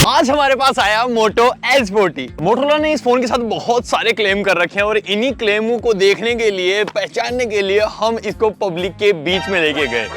आज हमारे पास आया Moto Edge40। मोटोरोला ने इस फोन के साथ बहुत सारे क्लेम कर रखे हैं और इन्हीं क्लेमों को देखने के लिए, पहचानने के लिए हम इसको पब्लिक के बीच में लेके गए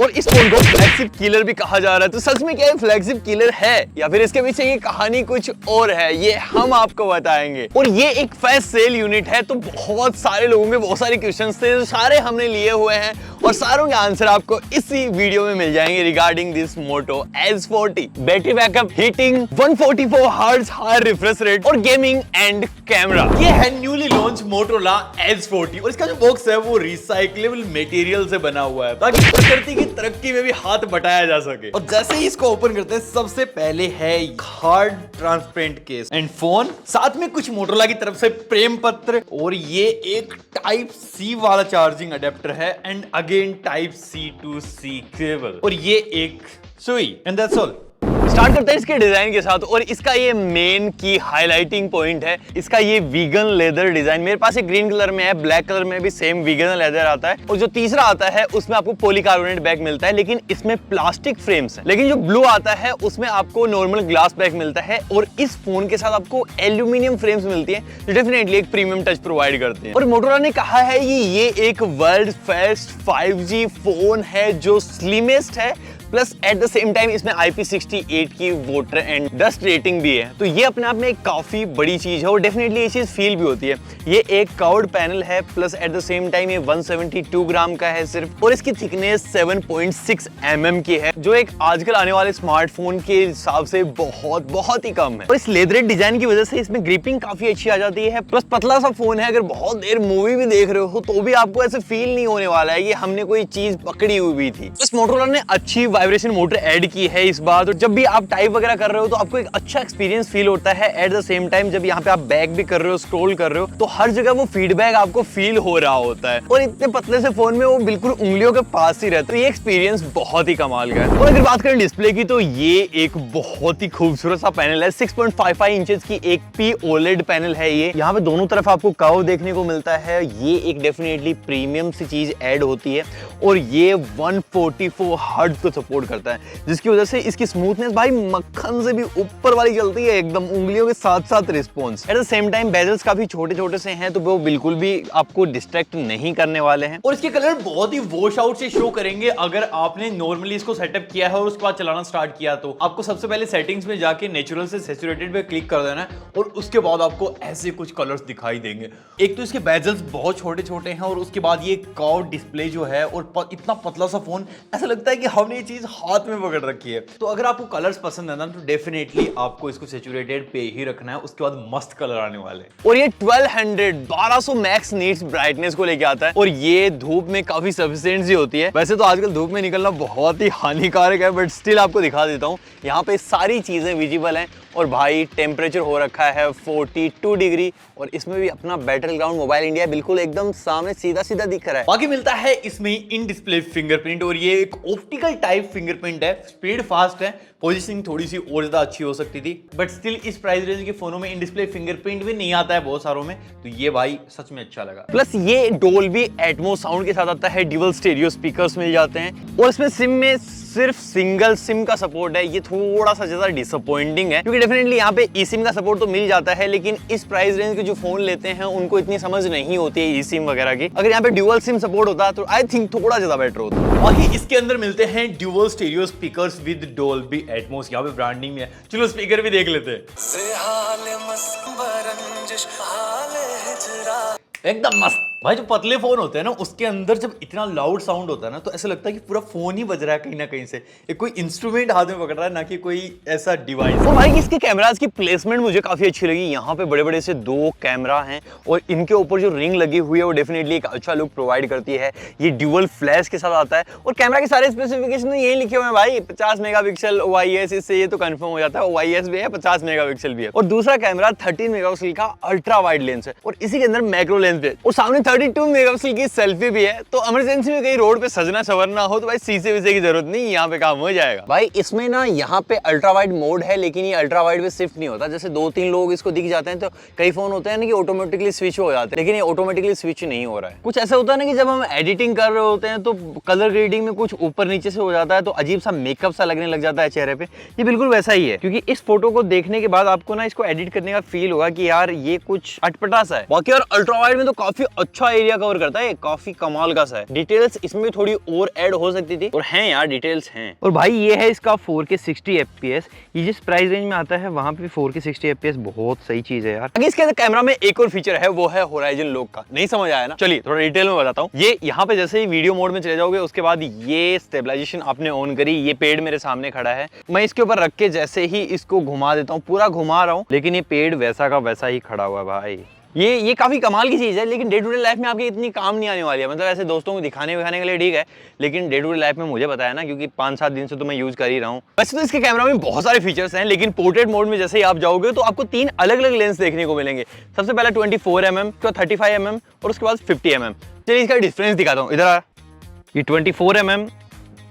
और इस फोन को फ्लैगशिप किलर भी कहा जा रहा है। तो सच में क्या ये फ्लैगशिप किलर है या फिर इसके पीछे ये कहानी कुछ और है, ये हम आपको बताएंगे। और ये एक फैस्ट सेल यूनिट है, तो बहुत सारे लोगों के बहुत सारे क्वेश्चंस थे, सारे हमने लिए हुए हैं और सारों के आंसर आपको इसी वीडियो में मिल जाएंगे regarding this Moto Edge40। Battery backup, heating, 144 hertz high refresh rate और गेमिंग एंड कैमरा। ये है न्यूली लॉन्च Motorola Edge40 और इसका जो बॉक्स है वो रिसाइक्लेबल मटेरियल से बना हुआ है ताकि प्रकृति की तरक्की में भी हाथ बटाया जा सके। और जैसे ही इसको ओपन करते हैं सबसे पहले है hard transparent case and phone, साथ में कुछ Motorola की तरफ से प्रेम पत्र और ये एक टाइप सी वाला चार्जिंग अडेप्टर है and again type C to C cable और ये एक सुई एंड दैट्स ऑल। स्टार्ट करते हैं इसके डिजाइन के साथ और इसका ये मेन की हाईलाइटिंग पॉइंट है इसका ये वीगन लेदर डिजाइन। मेरे पास एक ग्रीन कलर में है, ब्लैक कलर में भी सेम वीगन लेदर आता है और जो तीसरा आता है उसमें आपको पॉलीकार्बोनेट बैग मिलता है, लेकिन इसमें प्लास्टिक फ्रेम्स है। लेकिन जो ब्लू आता है उसमें आपको नॉर्मल ग्लास बैग मिलता है और इस फोन के साथ आपको एल्यूमिनियम फ्रेम्स मिलती है जो डेफिनेटली एक प्रीमियम टच प्रोवाइड करते हैं। और मोटोरोला ने कहा है ये एक वर्ल्ड फर्स्ट 5G फोन है जो स्लिमेस्ट है, plus at the same time इसमें IP68 की वाटर एंड डस्ट रेटिंग भी है। तो ये अपने आप में एक काफी बड़ी चीज है और डेफिनेटली ये चीज फील भी होती है। ये एक कर्व्ड पैनल है, plus at the same time ये 172 ग्राम का है सिर्फ और इसकी थिकनेस 7.6 mm की है, जो एक आजकल आने वाले स्मार्टफोन के हिसाब से बहुत ही कम है। और इस लेदरेट डिजाइन की वजह से इसमें ग्रिपिंग काफी अच्छी आ जाती है, प्लस पतला सा फोन है, अगर बहुत देर मूवी भी देख रहे हो तो भी आपको ऐसे फील नहीं होने वाला है कि हमने कोई चीज पकड़ी हुई थी। इस मोटोरोला ने अच्छी वाइब्रेशन मोटर ऐड की है इस बार, तो जब भी आप टाइप वगैरह कर रहे हो तो आपको एक अच्छा एक्सपीरियंस फील होता है। एट द सेम टाइम जब यहाँ पे आप बैक भी कर रहे हो, स्क्रॉल कर रहे हो, तो हर जगह वो फीडबैक आपको फील हो रहा होता है और इतने पतले से फोन में वो बिल्कुल उंगलियों के पास ही रहता है। तो ये एक्सपीरियंस बहुत ही कमाल का है। और अगर बात करें डिस्प्ले की तो ये एक बहुत ही खूबसूरत सा पैनल है। 6.55 इंचेस की एक OLED पैनल है ये। यहाँ पे दोनों तरफ आपको कर्व देखने को मिलता है। ये एक डेफिनेटली प्रीमियम सी चीज ऐड होती है और ये 144 हर्ट्ज को सपोर्ट करता है, जिसकी वजह से इसकी स्मूथनेस भाई मक्खन से भी ऊपर वाली चलती है, एकदम उंगलियों के साथ साथ response. At the same time bezels काफी छोटे छोटे से हैं, तो वो बिल्कुल भी आपको डिस्ट्रैक्ट नहीं करने वाले हैं और इसके कलर बहुत ही वॉश आउट से शो करेंगे। अगर आपने नॉर्मली इसको सेटअप किया है और उसके बाद चलाना स्टार्ट किया तो आपको सबसे पहले सेटिंग्स में जाके नेचुरल से सैचुरेटेड पे क्लिक कर देना है और उसके बाद आपको ऐसे कुछ कलर्स दिखाई देंगे। एक तो इसके बेजल्स बहुत छोटे छोटे हैं और उसके बाद ये कर्व डिस्प्ले जो है और इतना पतला सा फोन, ऐसा लगता है कि हमने ये चीज हाथ में पकड़ रखी है। तो अगर आपको कलर्स पसंद है ना तो डेफिनेटली आपको इसको सैचुरेटेड पे ही रखना है, उसके बाद मस्त कलर आने वाले। और ये 1200 मैक्स नीट्स ब्राइटनेस को लेके आता है और ये धूप में काफी सफिशिएंट होती है। वैसे तो आजकल धूप में निकलना बहुत ही हानिकारक है, बट स्टिल आपको दिखा देता हूँ। यहाँ पे सारी चीजें विजिबल हैं और भाई टेम्परेचर हो रखा है 42 डिग्री और इसमें भी अपना बैटल ग्राउंड मोबाइल इंडिया बिल्कुल एकदम सामने सीधा सीधा दिख रहा है। बाकी मिलता है इसमें इन डिस्प्ले फिंगरप्रिंट और ये एक ऑप्टिकल टाइप फिंगरप्रिंट है, स्पीड फास्ट है, पोजीशनिंग थोड़ी सी और ज्यादा अच्छी हो सकती थी, बट स्टिल इस प्राइस रेंज के फोनों में इन डिस्प्ले फिंगरप्रिंट भी नहीं आता है बहुत सारों में, तो ये भाई सच में अच्छा लगा। प्लस ये डोल्बी एटमॉस साउंड के साथ आता है, ड्यूअल स्टीरियो स्पीकर्स मिल जाते हैं और इसमें सिम में सिर्फ सिंगल सिम का सपोर्ट है। ये थोड़ा सा ज्यादा डिसअपॉइंटिंग है क्योंकि डेफिनेटली यहाँ पे ई सिम का सपोर्ट तो मिल जाता है, लेकिन इस प्राइस रेंज के जो फोन लेते हैं उनको इतनी समझ नहीं होती है ई सिम वगैरह की। अगर यहाँ पे ड्यूअल सिम सपोर्ट होता तो आई थिंक थोड़ा ज्यादा बेटर होता। बाकी इसके अंदर मिलते हैं dual stereo speakers with Dolby Atmos, यहाँ पे ब्रांडिंग में है। चलो स्पीकर भी देख लेते हैं, एकदम मस्त भाई। जो पतले फोन होते हैं ना उसके अंदर जब इतना लाउड साउंड होता है ना तो ऐसा लगता है कि पूरा फोन ही बज रहा है कहीं ना कहीं से, एक कोई इंस्ट्रूमेंट हाथ में पकड़ रहा है ना कि कोई ऐसा डिवाइस। तो भाई इसके कैमरास की प्लेसमेंट मुझे काफी अच्छी लगी। यहाँ पे बड़े बड़े से 2 कैमरा हैं और इनके ऊपर जो रिंग लगी हुई है वो डेफिनेटली एक अच्छा लुक प्रोवाइड करती है। ये ड्यूअल फ्लैश के साथ आता है और कैमरा के सारे स्पेसिफिकेशन यही लिखे हुए हैं भाई। 50 मेगापिक्सल OIS, इससे ये तो कंफर्म हो जाता है OIS भी है, 50 मेगापिक्सल भी है। और दूसरा कैमरा 13 मेगापिक्सल का अल्ट्रा वाइड लेंस है और इसी के अंदर मैक्रो लेंस भी है और सामने 32 मेगापिक्सल की सेल्फी भी है, तो इमरजेंसी में कहीं रोड पे सजना संवरना हो तो भाई शीशे विशे की जरूरत नहीं, यहाँ पे काम हो जाएगा। भाई इसमें ना यहाँ पे अल्ट्रा वाइड मोड है, लेकिन ये अल्ट्रा वाइड पे शिफ्ट नहीं होता। जैसे 2-3 लोग इसको दिख जाते हैं तो कई फोन होते हैं ना कि ऑटोमेटिकली स्विच हो जाते हैं, लेकिन ये ऑटोमेटिकली स्विच नहीं हो रहा है। कुछ ऐसा होता है ना कि जब हम एडिटिंग कर रहे होते हैं तो कलर ग्रेडिंग में कुछ ऊपर नीचे से हो जाता है, तो अजीब सा मेकअप सा लगने लग जाता है चेहरे पे। ये बिल्कुल वैसा ही है, क्योंकि इस फोटो को देखने के बाद आपको ना इसको एडिट करने का फील होगा कि यार ये कुछ अटपटा सा है। बाकी यार अल्ट्रा वाइड में तो काफी अच्छा एरिया कवर करता है, काफी कमाल का सा है। डिटेल्स इसमें थोड़ी और ऐड हो सकती थी, और हैं यार डिटेल्स हैं। और भाई ये है इसका 4K 60 FPS। ये जिस प्राइस रेंज में आता है वहां पे 4K 60 FPS बहुत सही चीज है यार। आगे इसके कैमरा में एक और फीचर है, वो है होराइजन लॉक का। नहीं समझ आया ना, चलिए थोड़ा डिटेल में बताता हूँ। ये यहाँ पे जैसे ही वीडियो मोड में चले जाओगे उसके बाद ये स्टेबलाइजेशन आपने ऑन करी, ये पेड़ मेरे सामने खड़ा है, मैं इसके ऊपर रख के जैसे ही इसको घुमा देता हूँ, पूरा घुमा रहा हूँ, लेकिन ये पेड़ वैसा का वैसा ही खड़ा हुआ है भाई। ये काफी कमाल की चीज है, लेकिन डे टू डे लाइफ में आपकी इतनी काम नहीं आने वाली है। मतलब ऐसे दोस्तों को दिखाने के लिए ठीक है, लेकिन डे टू डे लाइफ में मुझे पता है ना, क्योंकि 5-7 दिन से तो मैं यूज कर ही रहा हूँ। वैसे तो इसके कैमरा में बहुत सारे फीचर्स हैं, लेकिन पोर्ट्रेट मोड में जैसे ही आप जाओगे तो आपको 3 अलग अलग लेंस देखने को मिलेंगे। सबसे पहला 24mm, 35mm और उसके बाद 50mm। चलिए इसका डिफरेंस दिखाता हूँ। इधर ये 24mm,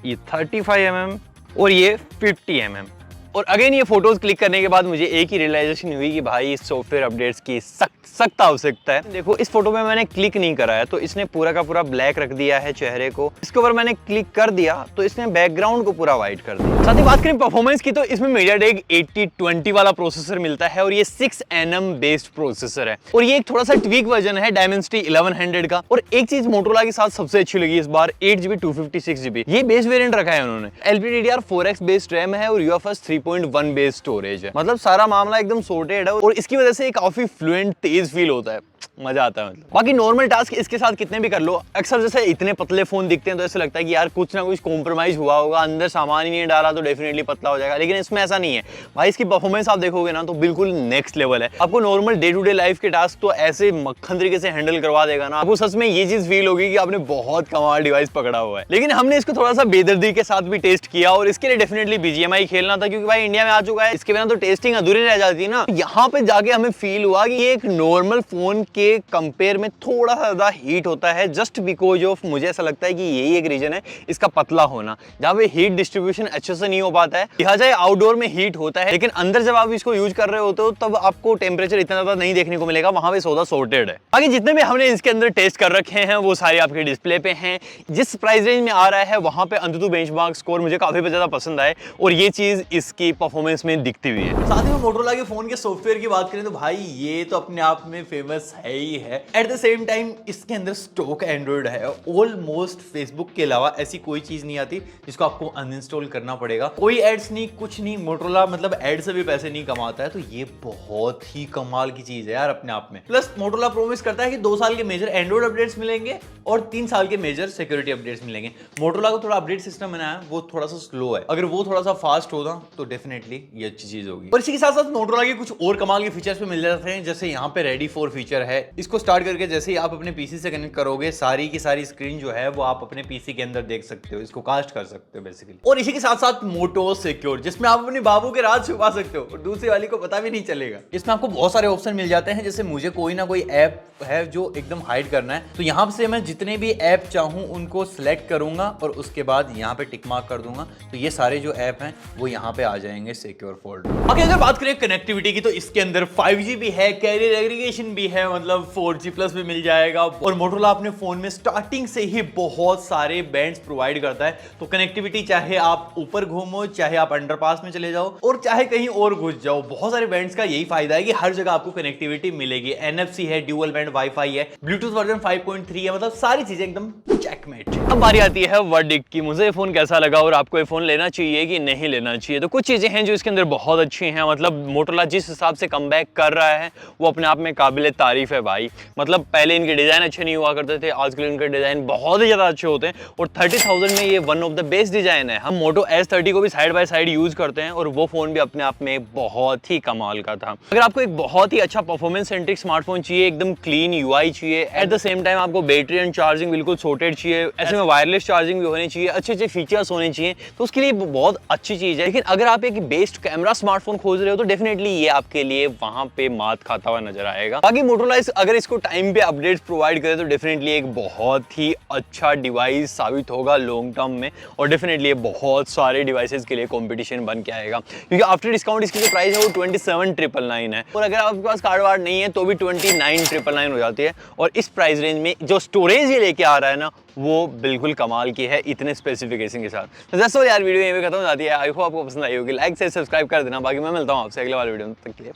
ये 35mm और ये 50mm। और अगेन ये फोटोज क्लिक करने के बाद मुझे एक ही रियलाइजेशन हुई कि भाई इस सॉफ्टवेयर अपडेट्स की सख्त आवश्यकता है। देखो इस फोटो में मैंने क्लिक नहीं करा है तो इसने पूरा का पूरा ब्लैक रख दिया है चेहरे को। इसके ऊपर मैंने क्लिक कर दिया तो इसने बैकग्राउंड को पूरा व्हाइट कर दिया। साथ ही बात करें परफॉर्मेंस की तो इसमें MediaTek 8020 वाला प्रोसेसर मिलता है और ये 6nm बेस्ड प्रोसेसर है। और ये एक थोड़ा सा ट्वीक वर्जन है Dimensity 1100 का। और एक चीज मोटोरोला के साथ सबसे अच्छी लगी इस बार, 8GB 256GB ये बेस वेरिएंट रखा है उन्होंने। LPDDR4X बेस्ड रैम है और UFS 3.1 बेस्ड स्टोरेज है। मतलब सारा मामला एकदम सॉर्टेड है और इसकी वजह से काफी फ्लुएंट तेज फील होता है, मजा आता है। मतलब बाकी नॉर्मल टास्क इसके साथ कितने भी कर लो, अक्सर जैसे इतने पतले फोन दिखते हैं तो ऐसा लगता है कि यार कुछ ना कुछ कॉम्प्रोमाइज हुआ होगा, अंदर सामान ही नहीं डाला तो डेफिनेटली पतला हो जाएगा, लेकिन इसमें ऐसा नहीं है भाई। इसकी परफॉर्मेंस आप देखोगे ना तो बिल्कुल नेक्स्ट लेवल है। आपको normal day to day life के टास्क तो ऐसे मक्खन तरीके से हैंडल करवा देगा ना, आपको सच में ये चीज फील होगी कि आपने बहुत कमाल डिवाइस पकड़ा हुआ है। लेकिन हमने इसको थोड़ा सा बेदर्दी के साथ भी टेस्ट किया और इसके लिए डेफिनेटली BGMI खेलना था, क्योंकि भाई इंडिया में आ चुका है, इसके बिना तो टेस्टिंग अधूरी रह जाती है ना। यहाँ पे जाके हमें फील हुआ कि ये एक नॉर्मल फोन के कंपेयर में थोड़ा सा ज्यादा हीट होता है, जस्ट बिकॉज ऑफ मुझे ऐसा लगता है कि यही एक रीजन है इसका पतला होना, जहां पे हीट डिस्ट्रीब्यूशन अच्छे से नहीं हो पाता है। लिहाजा आउटडोर में हीट होता है, लेकिन अंदर जब आप इसको यूज कर रहे होते हो तब आपको टेम्परेचर इतना ज्यादा नहीं देखने को मिलेगा, वहां पे सौदा सॉर्टेड है। बाकी जितने भी हमने इसके अंदर टेस्ट कर रखे हैं वो सारे आपके डिस्प्ले पे हैं। जिस प्राइस रेंज में आ रहा है वहां पे अंतुतु बेंचमार्क स्कोर मुझे काफी ज्यादा पसंद आए और ये चीज इसकी परफॉर्मेंस में दिखती हुई है। साथ ही में मोटोरोला के फोन के सॉफ्टवेयर की बात करें तो भाई ये तो अपने आप में फेमस है ही है। एट द सेम टाइम इसके अंदर स्टॉक एंड्रॉइड है। ऑलमोस्ट फेसबुक के अलावा ऐसी कोई चीज नहीं आती जिसको आपको अनइंस्टॉल करना पड़ेगा। कोई एड्स नहीं, कुछ नहीं। मोटोरोला मतलब एड से भी पैसे नहीं कमाता है, तो ये बहुत ही कमाल की चीज है यार अपने आप में। प्लस मोटोरोला प्रॉमिस करता है कि 2 साल के मेजर एंड्रॉइड अपडेट्स मिलेंगे और 3 साल के मेजर सिक्योरिटी अपडेट्स मिलेंगे। मोटोरोला को थोड़ा अपडेट सिस्टम बनाया है, वो थोड़ा सा स्लो है। अगर वो थोड़ा सा फास्ट होगा तो डेफिनेटली ये अच्छी चीज होगी। और इसी के साथ साथ मोटोरोला के कुछ और कमाल के फीचर्स पे मिल जाते हैं, जैसे यहाँ पे रेडी फॉर फीचर है। इसको स्टार्ट करके जैसे ही आप अपने पीसी से कनेक्ट करोगे सारी की सारी स्क्रीन जो है वो आप अपने पीसी के अंदर देख सकते हो, इसको कास्ट कर सकते हो बेसिकली। और इसी के साथ साथ मोटो सिक्योर, जिसमें आप अपने बाबू के राज छुपा सकते हो और दूसरी वाली को पता भी नहीं चलेगा। इसमें आपको बहुत सारे ऑप्शन मिल जाते हैं, जैसे मुझे कोई ना कोई ऐप है जो एकदम हाइड करना है तो यहाँ से मैं जितने भी ऐप चाहूँ उनको सिलेक्ट करूंगा और उसके बाद यहाँ पे टिक मार्क कर दूंगा, तो ये सारे जो ऐप हैं वो यहाँ पे आ जाएंगे सिक्योर फोल्डर। बाकी अगर बात करें कनेक्टिविटी की तो इसके अंदर 5G भी है, कैरियर एग्रीगेशन भी है, मतलब 4G प्लस भी मिल जाएगा। और मोटोरोला अपने फोन में स्टार्टिंग से ही बहुत सारे बैंड्स प्रोवाइड करता है, तो कनेक्टिविटी चाहे आप ऊपर घूमो, चाहे आप अंडरपास में चले जाओ और चाहे कहीं और घुस जाओ, बहुत सारे बैंड्स का यही फायदा है कि हर जगह आपको कनेक्टिविटी मिलेगी। NFC है, ड्यूअल बैंड वाईफाई है, ब्लूटूथ वर्जन 5.3 है, मतलब सारी चीजें एकदम चेकमेट। अब बारी आती है वर्डिक्ट की, मुझे ये फोन कैसा लगा और आपको ये फोन लेना चाहिए कि नहीं लेना चाहिए। तो कुछ चीजें हैं जो इसके अंदर बहुत अच्छी हैं, मतलब मोटोरोला जिस हिसाब से कमबैक कर रहा है वो अपने आप में काबिल तारीफ है भाई। मतलब पहले इनके डिजाइन अच्छे नहीं हुआ करते थे, आजकल इनके डिजाइन बहुत ही ज्यादा अच्छे होते हैं और 30,000 में ये one of the best design है। हम मोटो S30 को भी साइड बाय साइड यूज करते हैं और वो फोन भी अपने आप में बहुत ही कमाल का था। अगर आपको एक बहुत ही अच्छा परफॉर्मेंस सेंट्रिक स्मार्टफोन चाहिए, एकदम क्लीन UI चाहिए, एट द सेम टाइम आपको बैटरी एंड चार्जिंग बिल्कुल सॉर्टेड चाहिए, ऐसे में वायरलेस चार्जिंग भी होनी चाहिए, अच्छे फीचर्स होने चाहिए, तो उसके लिए बहुत अच्छी चीज है। लेकिन अगर आप एक बेस्ट कैमरा स्मार्टफोन खोज रहे हो तो डेफिनेटली ये आपके लिए वहां पे मात खाता हुआ नजर आएगा। बाकी मोटोरोला गाइस अगर इसको टाइम पे अपडेट्स प्रोवाइड करें तो डेफिनेटली एक बहुत ही अच्छा डिवाइस साबित होगा लॉन्ग टर्म में, और डेफिनेटली ये बहुत सारे डिवाइसेस के लिए कंपटीशन बन के आएगा, क्योंकि आफ्टर डिस्काउंट इसकी जो प्राइस है वो 27,999 है, और अगर आपके पास कार्ड वार्ड नहीं है तो भी 29,999 हो जाती है। और इस प्राइस रेंज में जो स्टोरेज ये लेके आ रहा है ना वो बिल्कुल कमाल की है इतने स्पेसिफिकेशन के साथ। तो दोस्तों यार वीडियो यहीं पे खत्म हो जाती है। आई होप आपको पसंद आई होगी। लाइक से सब्सक्राइब कर देना, बाकी मैं मिलता हूँ आपसे अगले वाले वीडियो में, तक के लिए।